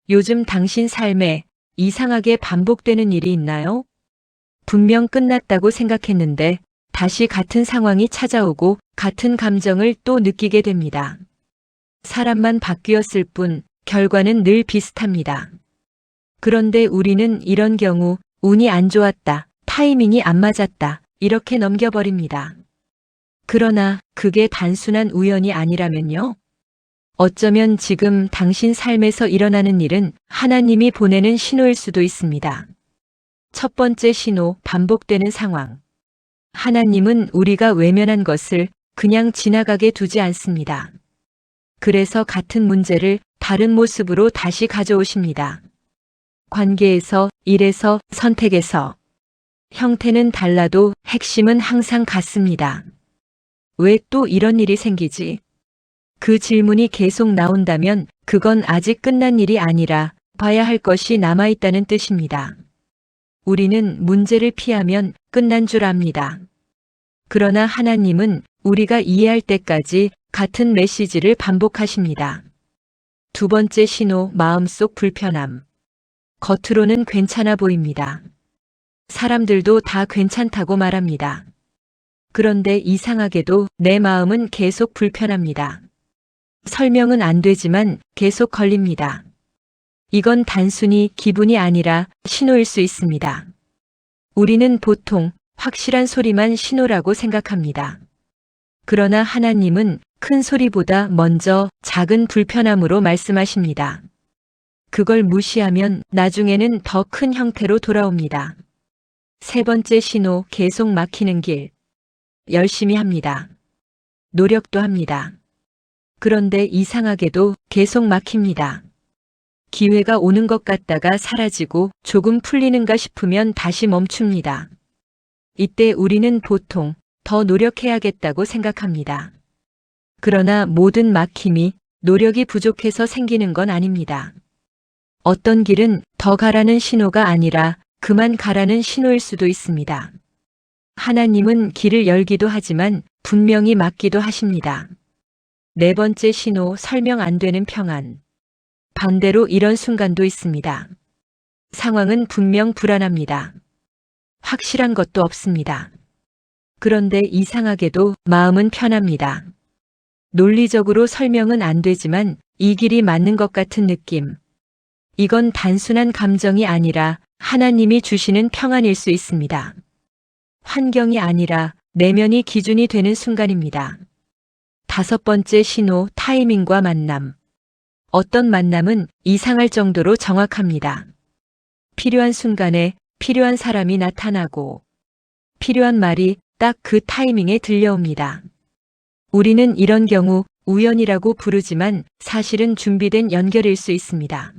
요즘 당신 삶에 이상하게 반복되는 일이 있나요? 분명 끝났다고 생각했는데 다시 같은 상황이 찾아오고 같은 감정을 또 느끼게 됩니다. 사람만 바뀌었을 뿐 결과는 늘 비슷합니다. 그런데 우리는 이런 경우 운이 안 좋았다, 타이밍이 안 맞았다, 이렇게 넘겨버립니다. 그러나 그게 단순한 우연이 아니라면요? 어쩌면 지금 당신 삶에서 일어나는 일은 하나님이 보내는 신호일 수도 있습니다. 첫 번째 신호, 반복되는 상황. 하나님은 우리가 외면한 것을 그냥 지나가게 두지 않습니다. 그래서 같은 문제를 다른 모습으로 다시 가져오십니다. 관계에서, 일에서, 선택에서. 형태는 달라도 핵심은 항상 같습니다. 왜 또 이런 일이 생기지? 그 질문이 계속 나온다면 그건 아직 끝난 일이 아니라 봐야 할 것이 남아있다는 뜻입니다. 우리는 문제를 피하면 끝난 줄 압니다. 그러나 하나님은 우리가 이해할 때까지 같은 메시지를 반복하십니다. 두 번째 신호, 마음속 불편함. 겉으로는 괜찮아 보입니다. 사람들도 다 괜찮다고 말합니다. 그런데 이상하게도 내 마음은 계속 불편합니다. 설명은 안 되지만 계속 걸립니다. 이건 단순히 기분이 아니라 신호일 수 있습니다. 우리는 보통 확실한 소리만 신호라고 생각합니다. 그러나 하나님은 큰 소리보다 먼저 작은 불편함으로 말씀하십니다. 그걸 무시하면 나중에는 더 큰 형태로 돌아옵니다. 세 번째 신호, 계속 막히는 길. 열심히 합니다. 노력도 합니다. 그런데 이상하게도 계속 막힙니다. 기회가 오는 것 같다가 사라지고 조금 풀리는가 싶으면 다시 멈춥니다. 이때 우리는 보통 더 노력해야겠다고 생각합니다. 그러나 모든 막힘이 노력이 부족해서 생기는 건 아닙니다. 어떤 길은 더 가라는 신호가 아니라 그만 가라는 신호일 수도 있습니다. 하나님은 길을 열기도 하지만 분명히 막기도 하십니다. 네 번째 신호, 설명 안 되는 평안. 반대로 이런 순간도 있습니다. 상황은 분명 불안합니다. 확실한 것도 없습니다. 그런데 이상하게도 마음은 편합니다. 논리적으로 설명은 안 되지만 이 길이 맞는 것 같은 느낌. 이건 단순한 감정이 아니라 하나님이 주시는 평안일 수 있습니다. 환경이 아니라 내면이 기준이 되는 순간입니다. 다섯 번째 신호, 타이밍과 만남. 어떤 만남은 이상할 정도로 정확합니다. 필요한 순간에 필요한 사람이 나타나고 필요한 말이 딱 그 타이밍에 들려옵니다. 우리는 이런 경우 우연이라고 부르지만 사실은 준비된 연결일 수 있습니다.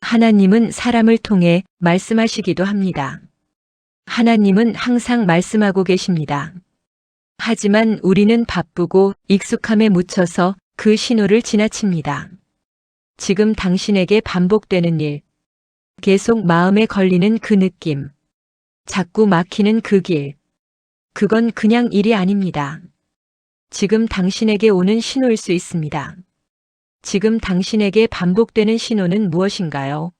하나님은 사람을 통해 말씀하시기도 합니다. 하나님은 항상 말씀하고 계십니다. 하지만 우리는 바쁘고 익숙함에 묻혀서 그 신호를 지나칩니다. 지금 당신에게 반복되는 일, 계속 마음에 걸리는 그 느낌, 자꾸 막히는 그 길, 그건 그냥 일이 아닙니다. 지금 당신에게 오는 신호일 수 있습니다. 지금 당신에게 반복되는 신호는 무엇인가요?